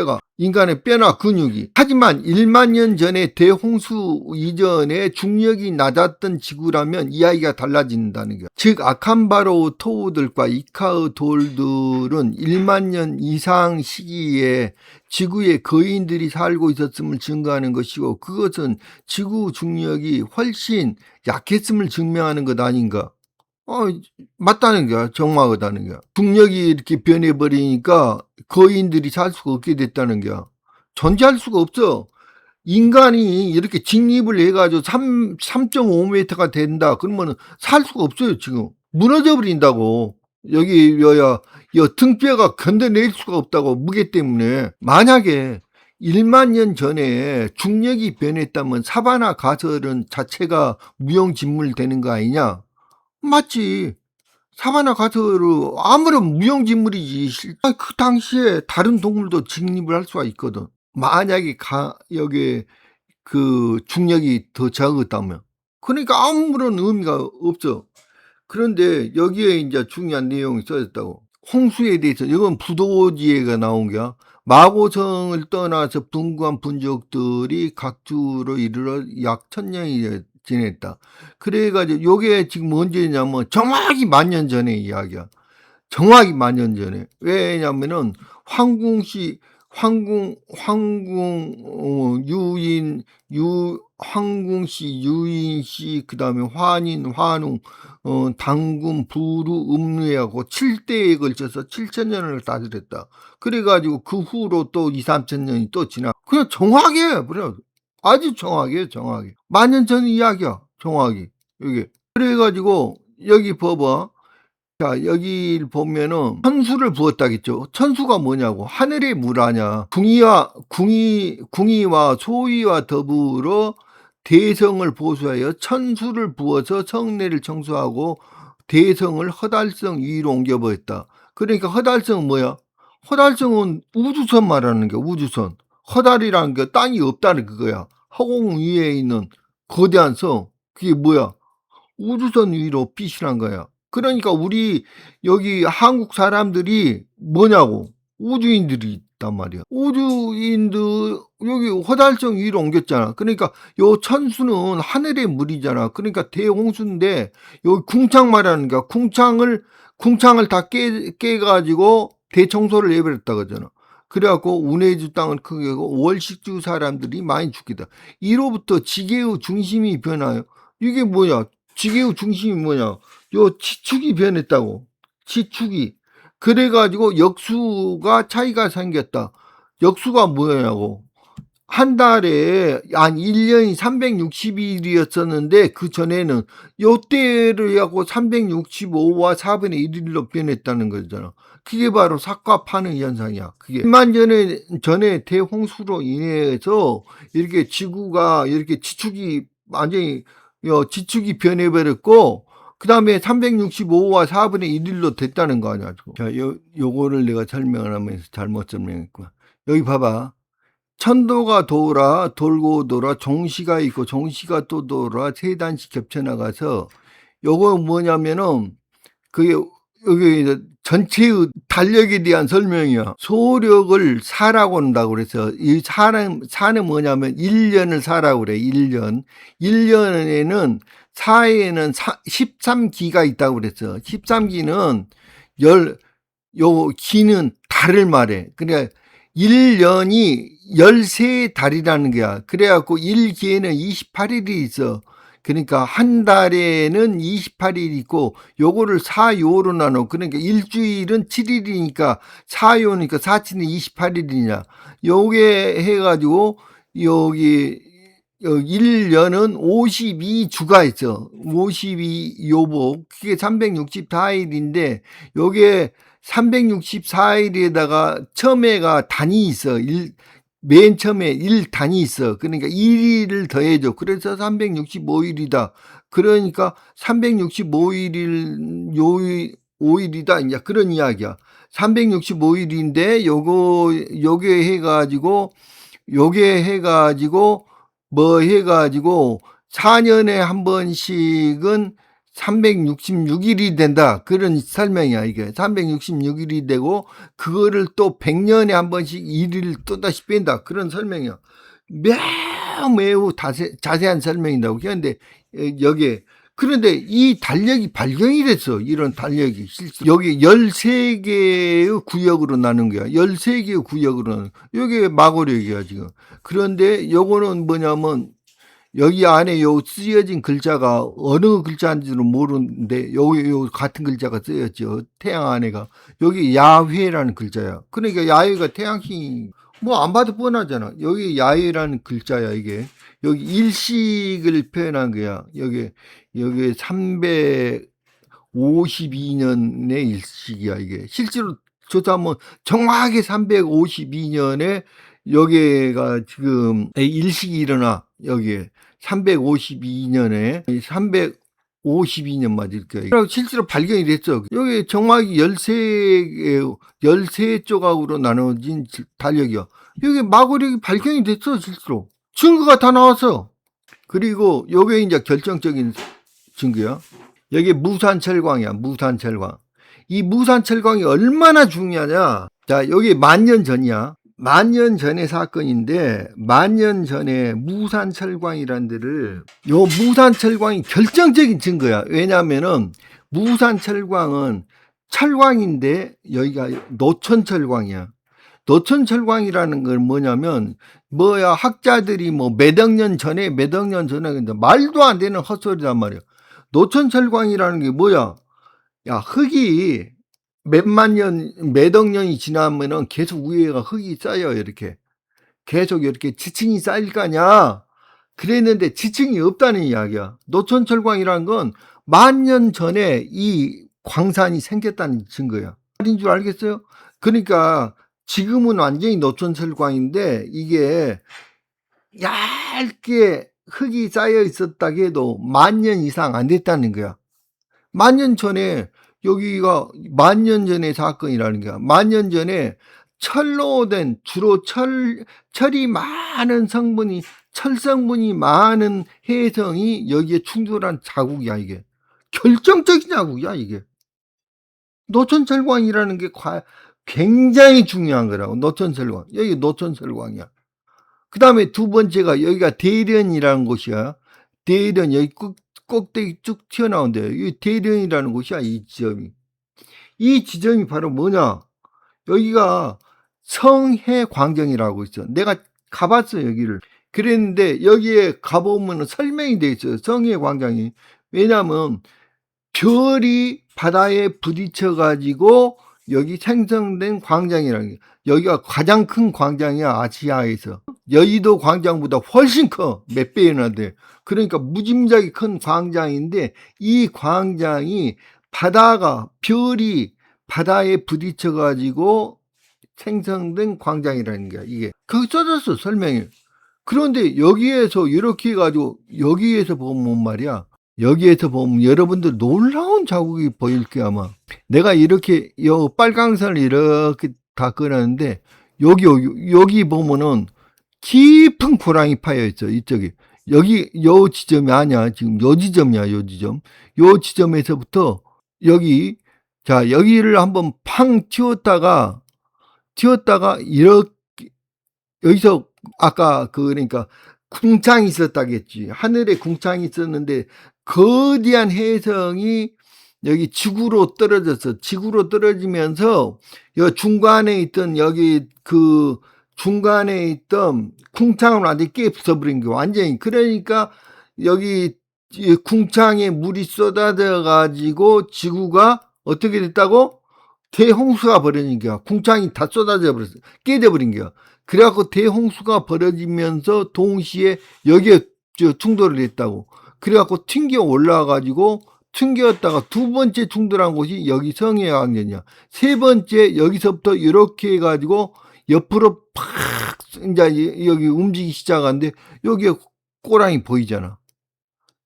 뼈나 근육이. 하지만 1만 년 전에 대홍수 이전에 중력이 낮았던 지구라면 이야기가 달라진다는 거야. 즉 아칸바로 토우들과 이카의 돌들은 1만 년 이상 시기에 지구에 거인들이 살고 있었음을 증거하는 것이고, 그것은 지구 중력이 훨씬 약했음을 증명하는 것 아닌가. 맞다는 거야. 정확하다는 거야. 중력이 이렇게 변해버리니까 거인들이 살 수가 없게 됐다는 거야. 존재할 수가 없어. 인간이 이렇게 직립을 해가지고 3.5m가 된다. 그러면 살 수가 없어요, 지금. 무너져 버린다고. 여기, 등뼈가 견뎌낼 수가 없다고, 무게 때문에. 만약에 1만 년 전에 중력이 변했다면 사바나 가설은 자체가 무용지물 되는 거 아니냐? 맞지. 사바나 가설은 아무런 무용지물이지. 그 당시에 다른 동물도 직립을 할 수가 있거든. 만약에 여기에 그 중력이 더 적었다면. 그러니까 아무런 의미가 없어. 그런데 여기에 인제 중요한 내용이 써졌다고. 홍수에 대해서 이건 부도지혜가 나온 거야. 마고성을 떠나서 분구한 분족들이 각주로 이르러 약 1000년이 지냈다. 그래 가지고 요게 지금 언제냐면 정확히 10,000년 전의 이야기야. 정확히 10,000년 전에. 왜냐면은 황궁시 유인 황궁시, 유인시, 그다음에 환인, 환웅, 당군, 부루, 음루하고 7대에 걸쳐서 7,000년을 다스렸다. 그래 가지고 그 후로 또 2-3천 년이 또 지나. 그냥 정확해. 그래. 아주 정확해, 정확해. 10,000년 전 이야기야. 정확히. 이게. 그래 가지고 여기 봐봐. 자, 여기 보면은 천수를 부었다겠죠. 천수가 뭐냐고. 하늘의 물 아냐. 궁이와 소위와 더불어 대성을 보수하여 천수를 부어서 성내를 청소하고 대성을 허달성 위로 옮겨버렸다. 그러니까 허달성은 뭐야? 허달성은 우주선 말하는 게 우주선. 허달이라는 게 땅이 없다는 그거야. 허공 위에 있는 거대한 성. 그게 뭐야? 우주선 위로 빛이란 거야. 그러니까 우리 여기 한국 사람들이 뭐냐고. 우주인들이 있단 말이야. 우주인들 여기 허달성 위로 옮겼잖아. 그러니까 요 천수는 하늘의 물이잖아. 그러니까 대홍수인데 여기 궁창 말하는 거야. 궁창을 다 깨가지고 대청소를 해버렸다 그러잖아. 그래갖고 운해주 땅을 크게 하고 월식주 사람들이 많이 죽겠다. 이로부터 지계의 중심이 변하여. 이게 뭐야? 지계의 중심이 뭐냐? 요 지축이 변했다고. 지축이. 그래가지고 역수가 차이가 생겼다. 역수가 뭐냐고. 한 달에 한 1년이 360일이었었는데 그 전에는 요때를 하고 365와 4분의 1일로 변했다는 거잖아. 그게 바로 삭과파는 현상이야. 그게 10만 전에 대홍수로 인해서 이렇게 지구가 이렇게 지축이 완전히 지축이 변해버렸고 그 다음에 365와 4분의 1일로 됐다는 거 아니야. 자, 요거를 내가 설명을 하면서 잘못 설명했구나. 여기 봐봐. 천도가 돌고 돌아 종시가 있고 종시가 또 돌아 세 단씩 겹쳐 나가서 요거 뭐냐면은 그게 여기 이제 전체의 달력에 대한 설명이야. 소력을 사라고 한다고 그래서 이 사는 뭐냐면 1년을 사라고 그래. 1년. 1년에는 4에는 13기가 있다고 그랬어. 13기는 요 기는 달을 말해. 그러니까 1년이 13달이라는 거야. 그래갖고 1기에는 28일이 있어. 그러니까 한 달에는 28일 있고 요거를 4요로 나눠. 그러니까 일주일은 7일이니까 4요니까 4치는 28일이냐. 요게 해가지고 여기 1년은 52주가 있어. 52요복. 그게 364일인데 요게 364일에다가 처음에가 단이 있어. 맨 처음에 1단이 있어. 그러니까 1일을 더해줘. 그래서 365일이다. 그러니까 365일일 5일이다. 이제 그런 이야기야. 365일인데 요게 해가지고 뭐 해가지고 4년에 한 번씩은 366일이 된다. 그런 설명이야, 이게. 366일이 되고, 그거를 또 100년에 한 번씩 일을 또다시 뺀다. 그런 설명이야. 매우 자세한 설명이라고. 그런데, 여기에. 그런데 이 달력이 발견이 됐어. 이런 달력이. 여기 13개의 구역으로 나눈 거야. 13개의 구역으로. 여기 마고력이야, 지금. 그런데 요거는 뭐냐면, 여기 안에 요 쓰여진 글자가 어느 글자인지는 모르는데 요 같은 글자가 쓰였죠. 태양 안에가. 여기 야훼라는 글자야. 그러니까 야훼가 태양신 뭐 안 봐도 뻔하잖아. 여기 야훼라는 글자야 이게. 여기 일식을 표현한 거야. 여기 352년의 일식이야 이게. 실제로 조사하면 정확하게 352년에 여기가 지금 일식이 일어나. 여기에 352년에 352년 맞을 거예요. 실제로 발견이 됐어. 여기 정확히 13조각으로 나눠진 달력이야. 여기 마고력이 발견이 됐어, 실제로. 증거가 다 나왔어. 그리고 요게 이제 결정적인 증거야. 여기 무산철광이야, 무산철광. 이 무산철광이 얼마나 중요하냐. 자, 여기 10,000년 전이야. 10,000년 전의 사건인데, 10,000년 전에 무산철광이라는 데를, 요 무산철광이 결정적인 증거야. 왜냐면은, 무산철광은 철광인데, 여기가 노천철광이야. 노천철광이라는 건 뭐냐면, 학자들이 뭐 몇 억 년 전에, 몇 억 년 전에, 근데 말도 안 되는 헛소리란 말이야. 노천철광이라는 게 뭐야? 야, 흙이 몇만 년, 몇 억 년이 지나면은 계속 위에가 흙이 쌓여, 이렇게. 계속 이렇게 지층이 쌓일 거 아니야? 그랬는데 지층이 없다는 이야기야. 노천철광이라는 건 10,000년 전에 이 광산이 생겼다는 증거야. 말인 줄 알겠어요? 그러니까 지금은 완전히 노천철광인데 이게 얇게 흙이 쌓여 있었다고 해도 10,000년 이상 안 됐다는 거야. 10,000년 전에 여기가 10,000년 전의 사건이라는 거야. 10,000년 전에 철로 된 주로 철이 많은 성분이 철성분이 많은 해성이 여기에 충돌한 자국이야. 이게 결정적인 자국이야. 이게 노천철광이라는 게 굉장히 중요한 거라고. 노천철광, 여기 노천철광이야. 그 다음에 두 번째가 여기가 대련이라는 곳이야. 대련, 여기 꼭대기 쭉 튀어나온대요. 이 대련이라는 곳이야. 이 지점이. 이 지점이 바로 뭐냐? 여기가 성해광정이라고 있어. 내가 가봤어, 여기를. 그랬는데 여기에 가보면 설명이 돼 있어요. 성해광장이. 왜냐면 별이 바다에 부딪혀 가지고 여기 생성된 광장이라는 게, 여기가 가장 큰 광장이야. 아시아에서. 여의도 광장보다 훨씬 커. 몇 배나 돼. 그러니까 무짐작이 큰 광장인데 이 광장이 별이 바다에 부딪혀 가지고 생성된 광장이라는 거야. 이게 거기 써졌어, 설명이. 그런데 여기에서 이렇게 해가지고 여기에서 보면 말이야, 여기에서 보면 여러분들 놀라운 자국이 보일 게 아마. 내가 이렇게 요 빨강선을 이렇게 다 그렸는데 여기 보면은 깊은 고랑이 파여 있어. 이쪽에 여기 요 지점이 아니야. 지금 요 지점이야. 요 지점. 요 지점에서부터 여기, 자, 여기를 한번 팡 튀었다가 이렇게 여기서 아까 그러니까 궁창이 있었다겠지. 하늘에 궁창이 있었는데 거대한 혜성이 여기 지구로 떨어졌어. 지구로 떨어지면서 여 중간에 있던 여기 그 중간에 있던 궁창을 완전히 깨부숴버린 거 완전히. 그러니까 여기 궁창에 물이 쏟아져 가지고 지구가 어떻게 됐다고? 대홍수가 벌어진 거야. 궁창이 다 쏟아져 버렸어. 깨져버린 거야. 그래갖고 대홍수가 벌어지면서 동시에 여기에 충돌을 했다고. 그래갖고 튕겨 올라와가지고 튕겼다가 두 번째 충돌한 곳이 여기 성해광전이야. 세 번째 여기서부터 이렇게 해가지고 옆으로 팍 이제 여기 움직이기 시작하는데 여기에 꼬랑이 보이잖아.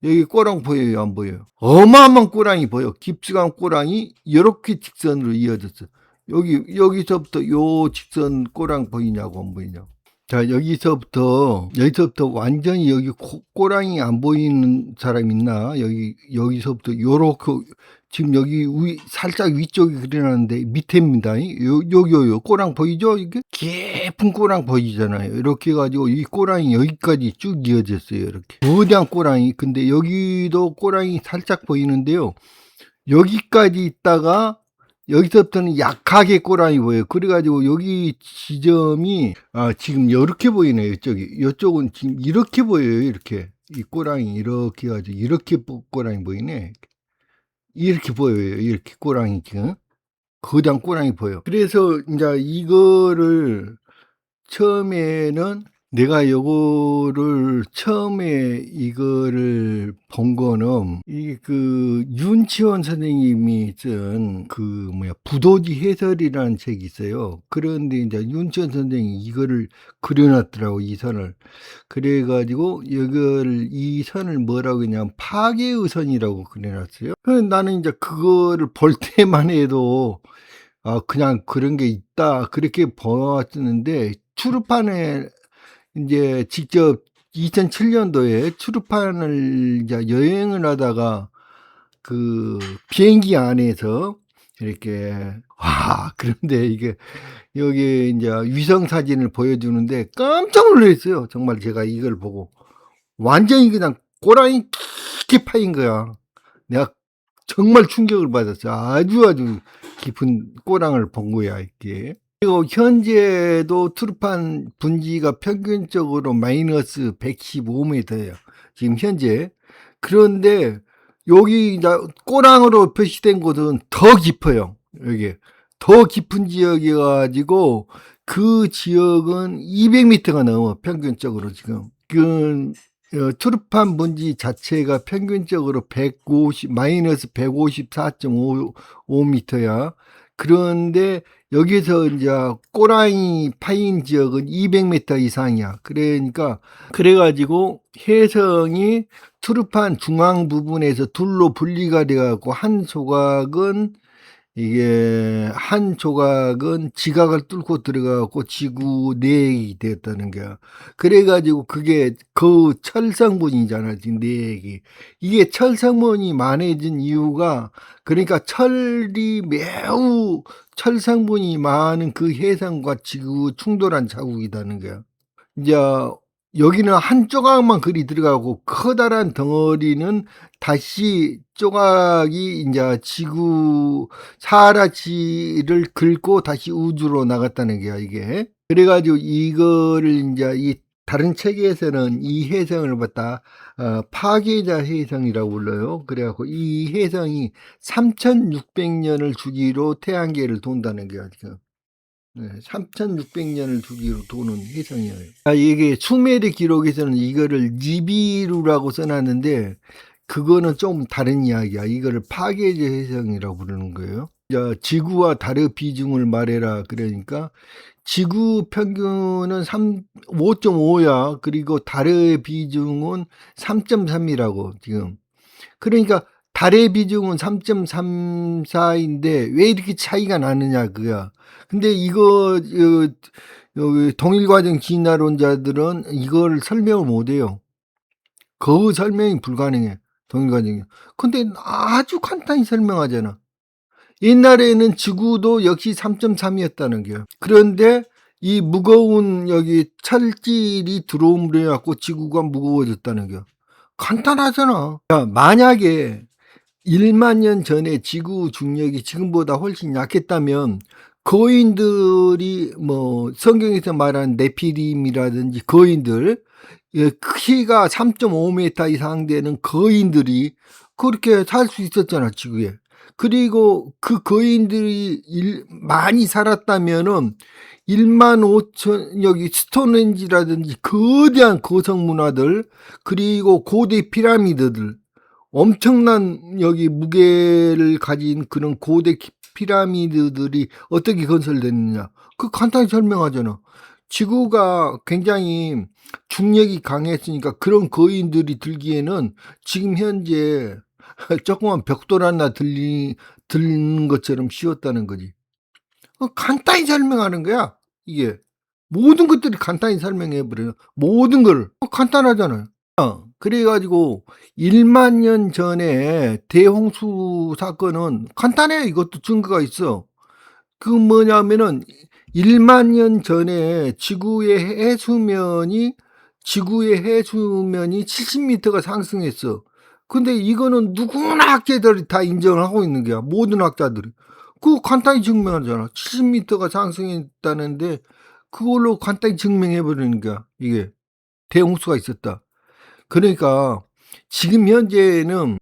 여기 꼬랑 보여요, 안 보여요? 어마어마한 꼬랑이 보여. 깊숙한 꼬랑이 이렇게 직선으로 이어졌어. 여기서부터 요 직선 꼬랑 보이냐고 안 보이냐고. 자, 여기서부터 완전히 여기 꼬랑이 안 보이는 사람 있나? 여기서부터 요렇게 지금 여기 살짝 위쪽이 그려놨는데 밑에입니다. 여기 꼬랑 보이죠? 이게 깊은 꼬랑 보이잖아요. 이렇게 해가지고 이 꼬랑이 여기까지 쭉 이어졌어요. 이렇게 거대한 꼬랑이. 근데 여기도 꼬랑이 살짝 보이는데요. 여기까지 있다가 여기서부터는 약하게 꼬랑이 보여요. 그래가지고 여기 지점이 지금 이렇게 보이네요. 이쪽은 지금 이렇게 보여요. 이렇게 이 꼬랑이 이렇게 해가지고 이렇게 꼬랑이 보이네. 이렇게 보여요. 이렇게 꼬랑이 지금 거대한 꼬랑이 보여. 그래서 이제 이거를 처음에는 내가 요거를 처음에 이거를 본 거는 윤치원 선생님이 쓴 부도지 해설이라는 책이 있어요. 그런데 이제 윤치원 선생님이 이거를 그려놨더라고, 이 선을. 그래가지고 이 선을 뭐라고 그냥 파괴의 선이라고 그려놨어요. 그래서 나는 이제 그거를 볼 때만 해도 그냥 그런 게 있다 그렇게 보았었는데, 출판에 이제 직접 2007년도에 추르판을 이제 여행을 하다가 그 비행기 안에서 이렇게 그런데 이게 여기 인제 위성 사진을 보여주는데 깜짝 놀랐어요. 정말 제가 이걸 보고. 완전히 그냥 꼬랑이 깊게 파인 거야. 내가 정말 충격을 받았어요. 아주 깊은 꼬랑을 본 거야 이게. 그리고 현재도 투르판 분지가 평균적으로 마이너스 115m 예요. 지금 현재. 그런데 여기 이제 꼬랑으로 표시된 곳은 더 깊어요. 여기. 더 깊은 지역이어 가지고 그 지역은 200m가 넘어 평균적으로 지금. 투르판 분지 자체가 평균적으로 마이너스 154.5m야. 그런데 여기서 이제 꼬랑이 파인 지역은 200m 이상이야. 그러니까 그래가지고 혜성이 투르판 중앙 부분에서 둘로 분리가 돼갖고 한 조각은 지각을 뚫고 들어가갖고 지구 내액이 되었다는 거야. 그래가지고 그게 그 철성분이잖아, 지금 내액이. 이게 철성분이 많아진 이유가, 그러니까 철성분이 많은 그 해상과 지구 충돌한 자국이라는 거야. 이제 여기는 한 조각만 글이 들어가고 커다란 덩어리는 다시 조각이 이제 사하라치를 긁고 다시 우주로 나갔다는 거야, 이게. 그래가지고 이거를 이제 이 다른 책에서는 이 해성을 갖다 파괴자 해성이라고 불러요. 그래갖고 이 해성이 3600년을 주기로 태양계를 돈다는 거야, 지금. 3600년을 주기로 도는 해성이에요. 이게 수메르 기록에서는 이거를 니비루라고 써놨는데 그거는 좀 다른 이야기야. 이거를 파괴자 해성이라고 부르는 거예요. 지구와 달의 비중을 말해라. 그러니까 지구 평균은 5.5야. 그리고 달의 비중은 3.3이라고 지금. 그러니까 달의 비중은 3.34인데 왜 이렇게 차이가 나느냐 그거야. 근데 이거 여기 동일과정 진화론자들은 이걸 설명을 못해요. 그 설명이 불가능해. 동일과정이. 근데 아주 간단히 설명하잖아. 옛날에는 지구도 역시 3.3이었다는 거야. 그런데 이 무거운 여기 철질이 들어옴으로 해갖고 지구가 무거워졌다는 거야. 간단하잖아. 만약에 1만 년 전에 지구 중력이 지금보다 훨씬 약했다면 거인들이 뭐 성경에서 말하는 네피림이라든지 거인들, 키가 3.5m 이상 되는 거인들이 그렇게 살 수 있었잖아, 지구에. 그리고 그 거인들이 많이 살았다면은 1만 5천, 여기 스톤헨지라든지 거대한 거성 문화들, 그리고 고대 피라미드들, 엄청난 여기 무게를 가진 그런 고대 피라미드들이 어떻게 건설됐느냐. 그 간단히 설명하잖아. 지구가 굉장히 중력이 강했으니까 그런 거인들이 들기에는 지금 현재 조그만 벽돌 하나 들는 것처럼 쉬웠다는 거지. 간단히 설명하는 거야, 이게. 모든 것들이 간단히 설명해 버려요. 모든 걸. 간단하잖아요. 그래가지고 1만 년 전에 대홍수 사건은 간단해. 이것도 증거가 있어. 그 뭐냐면은 1만 년 전에 지구의 해수면이 70m가 상승했어. 근데 이거는 누구나 학자들이 다 인정을 하고 있는 거야. 모든 학자들이. 그거 간단히 증명하잖아. 70m가 상승했다는데 그걸로 간단히 증명해 버리는 거야. 이게 대홍수가 있었다. 그러니까 지금 현재는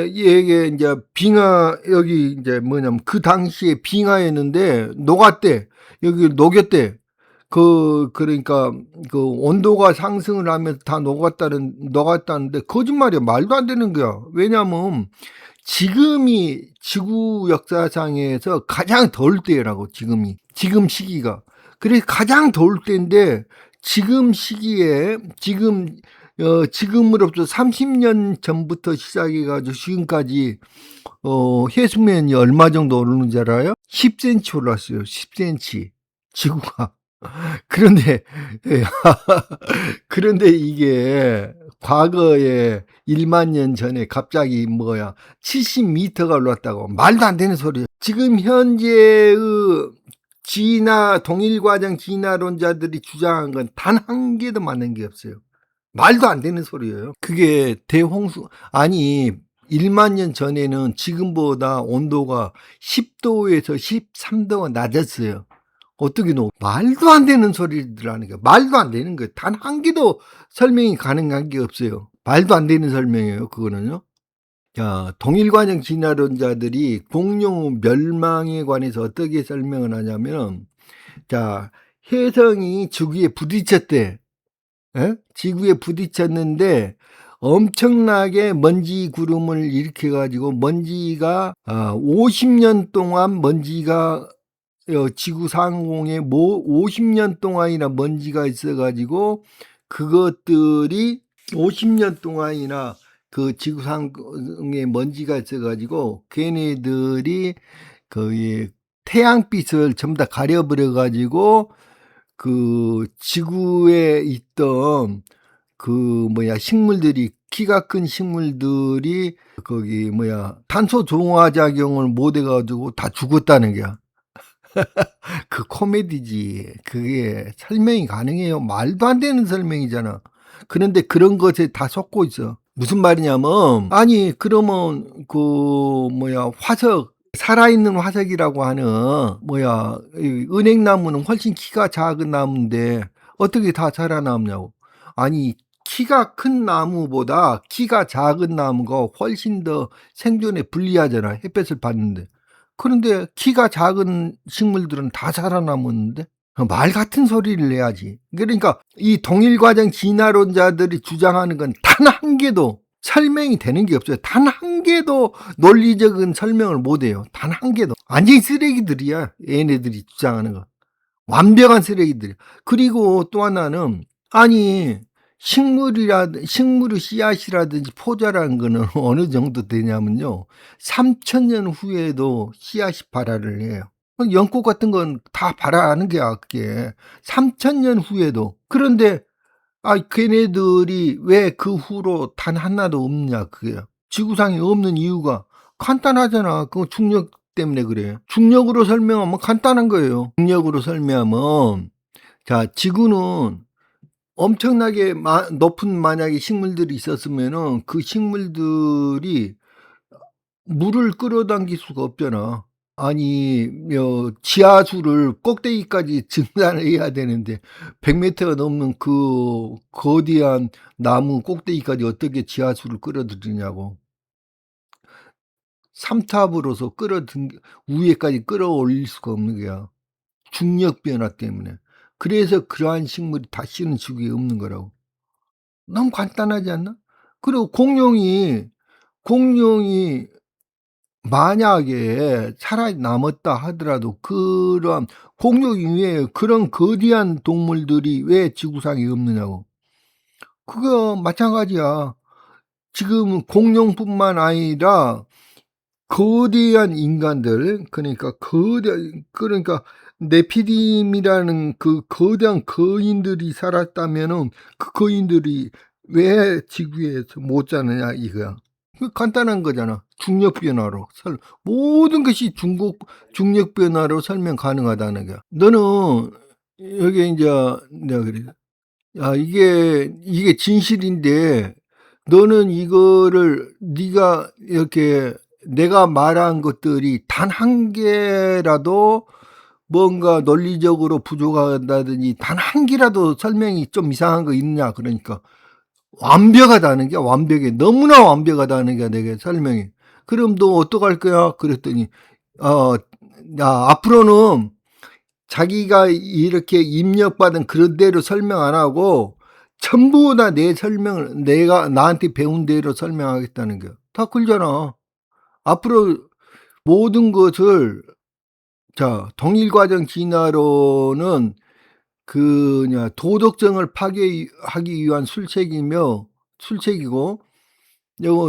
이게 이제 빙하, 여기 이제 뭐냐면 그 당시에 빙하였는데 녹았대. 여기 녹였대. 그러니까 그 온도가 상승을 하면서 다 녹았다는데 거짓말이야. 말도 안 되는 거야. 왜냐면 지금이 지구 역사상에서 가장 더울 때라고, 지금 시기가. 그래서 가장 더울 때인데 지금 시기에 지금으로부터 30년 전부터 시작해가지고 지금까지 해수면이 얼마 정도 오르는지 알아요? 10cm 올랐어요. 10cm. 지구가. 그런데 예. 그런데 이게 과거에 1만 년 전에 갑자기 뭐야 70 미터가 올랐다고 말도 안 되는 소리예요. 지금 현재의 진화 동일 과정 진화론자들이 주장한 건 단 한 개도 맞는 게 없어요. 말도 안 되는 소리예요. 그게 대홍수 아니 1만 년 전에는 지금보다 온도가 10 도에서 13 도가 낮았어요. 어떻게 말도 안 되는 소리들 하는 거예요. 말도 안 되는 거예요. 단 한 개도 설명이 가능한 게 없어요. 말도 안 되는 설명이에요, 그거는요. 자, 동일과정 진화론자들이 공룡 멸망에 관해서 어떻게 설명을 하냐면, 자, 혜성이 지구에 부딪혔대. 예? 지구에 부딪혔는데 엄청나게 먼지 구름을 일으켜 가지고 먼지가 50년 동안 먼지가 지구 상공에 50년 동안이나 먼지가 있어 가지고 그것들이 50년 동안이나 그 지구 상공에 먼지가 있어 가지고 걔네들이 거기 태양빛을 전부 다 가려 버려 가지고 그 지구에 있던 그 식물들이 키가 큰 식물들이 거기 탄소 중화 작용을 못해 가지고 다 죽었다는 거야. 그 코미디지. 그게 설명이 가능해요? 말도 안 되는 설명이잖아. 그런데 그런 것에 다 속고 있어. 무슨 말이냐면 아니 그러면 화석 살아있는 화석이라고 하는 이 은행나무는 훨씬 키가 작은 나무인데 어떻게 다 살아남냐고. 아니 키가 큰 나무보다 키가 작은 나무가 훨씬 더 생존에 불리하잖아, 햇볕을 받는데. 그런데 키가 작은 식물들은 다 살아남았는데 말 같은 소리를 해야지. 그러니까 이 동일과정 진화론자들이 주장하는 건 단 한 개도 설명이 되는 게 없어요. 단 한 개도 논리적인 설명을 못 해요. 단 한 개도. 완전히 쓰레기들이야, 얘네들이 주장하는 거. 완벽한 쓰레기들. 그리고 또 하나는 아니 식물의 씨앗이라든지 포자라는 거는 어느 정도 되냐면요. 3,000년 후에도 씨앗이 발화를 해요. 연꽃 같은 건 다 발화하는 게야, 그게. 3,000년 후에도. 그런데 걔네들이 왜 그 후로 단 하나도 없냐, 그게요. 지구상에 없는 이유가 간단하잖아. 그거 중력 때문에 그래. 중력으로 설명하면 간단한 거예요. 중력으로 설명하면 자, 지구는 엄청나게 높은 만약에 식물들이 있었으면은 그 식물들이 물을 끌어당길 수가 없잖아. 아니 지하수를 꼭대기까지 증산을 해야 되는데 100m가 넘는 그 거대한 나무 꼭대기까지 어떻게 지하수를 끌어들이냐고. 삼탑으로서 위에까지 끌어올릴 수가 없는 거야. 중력 변화 때문에. 그래서 그러한 식물이 다시는 지구에 없는 거라고. 너무 간단하지 않나? 그리고 공룡이 만약에 살아남았다 하더라도 그런 공룡 이외에 그런 거대한 동물들이 왜 지구상에 없느냐고. 그거 마찬가지야. 지금 공룡뿐만 아니라 거대한 인간들, 그러니까 네피림이라는 그 거대한 거인들이 살았다면은 그 거인들이 왜 지구에서 못 사느냐 이거야. 그 간단한 거잖아. 중력 변화로 모든 것이 중력 변화로 설명 가능하다는 거야. 너는 여기 이제 내가 그래. 이게 진실인데 너는 이거를 네가 이렇게 내가 말한 것들이 단 한 개라도 뭔가 논리적으로 부족하다든지 단 한 개라도 설명이 좀 이상한 거 있냐 그러니까 완벽하다는 게 완벽해. 너무나 완벽하다는 게 내게 설명이. 그럼 너 어떡할 거야? 그랬더니 앞으로는 자기가 이렇게 입력받은 그런 대로 설명 안 하고 전부 다 내 설명을 내가 나한테 배운 대로 설명하겠다는 거야. 다 그러잖아. 앞으로 모든 것을 동일과정 진화론은 도덕성을 파괴하기 위한 술책이고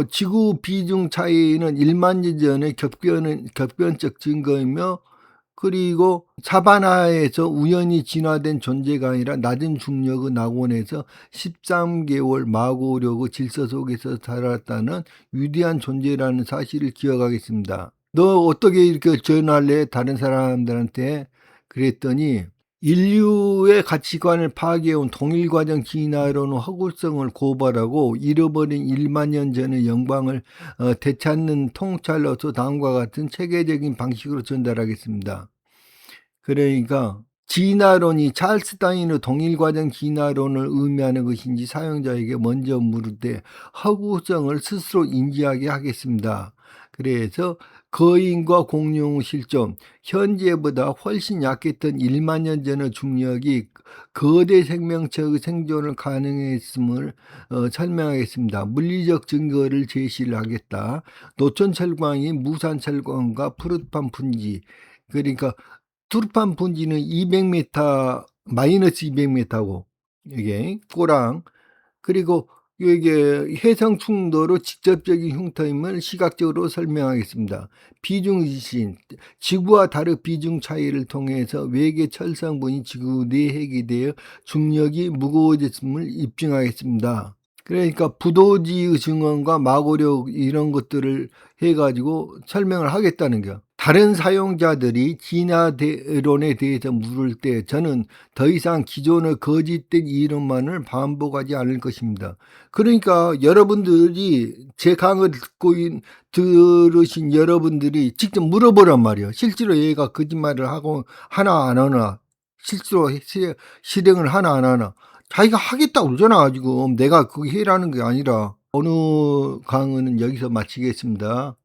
지구 비중 차이는 1만 년 전의 격변적 증거이며 그리고 사바나에서 우연히 진화된 존재가 아니라 낮은 중력의 낙원에서 13개월 마고력의 질서 속에서 살았다는 위대한 존재라는 사실을 기억하겠습니다. 너 어떻게 이렇게 전할래? 다른 사람들한테. 그랬더니 인류의 가치관을 파괴해온 동일과정 진화론의 허구성을 고발하고 잃어버린 1만 년 전의 영광을 되찾는 통찰로서 다음과 같은 체계적인 방식으로 전달하겠습니다. 그러니까 진화론이 찰스 다윈의 동일과정 진화론을 의미하는 것인지 사용자에게 먼저 물을 때 허구성을 스스로 인지하게 하겠습니다. 그래서 거인과 공룡의 실존, 현재보다 훨씬 약했던 1만 년 전의 중력이 거대 생명체의 생존을 가능했음을 설명하겠습니다. 물리적 증거를 제시를 하겠다. 노천철광이 무산철광과 푸릇판 분지, 그러니까 투르판 분지는 200m, 마이너스 200m고, 이게 꼬랑, 그리고 이게 해성 충돌의 직접적인 흉터임을 시각적으로 설명하겠습니다. 비중 지신, 지구와 달의 비중 차이를 통해서 외계 철성분이 지구 내핵이 되어 중력이 무거워졌음을 입증하겠습니다. 그러니까 부도지의 증언과 마고력 이런 것들을 해가지고 설명을 하겠다는 거야. 다른 사용자들이 진화론에 대해서 물을 때 저는 더 이상 기존의 거짓된 이론만을 반복하지 않을 것입니다. 그러니까 여러분들이 제 강의를 들으신 여러분들이 직접 물어보란 말이에요. 실제로 얘가 거짓말을 하고 하나 안 하나, 실제로 실행을 하나 안 하나. 자기가 하겠다고 그러잖아. 지금 내가 그거 해라는 게 아니라. 오늘 강의는 여기서 마치겠습니다.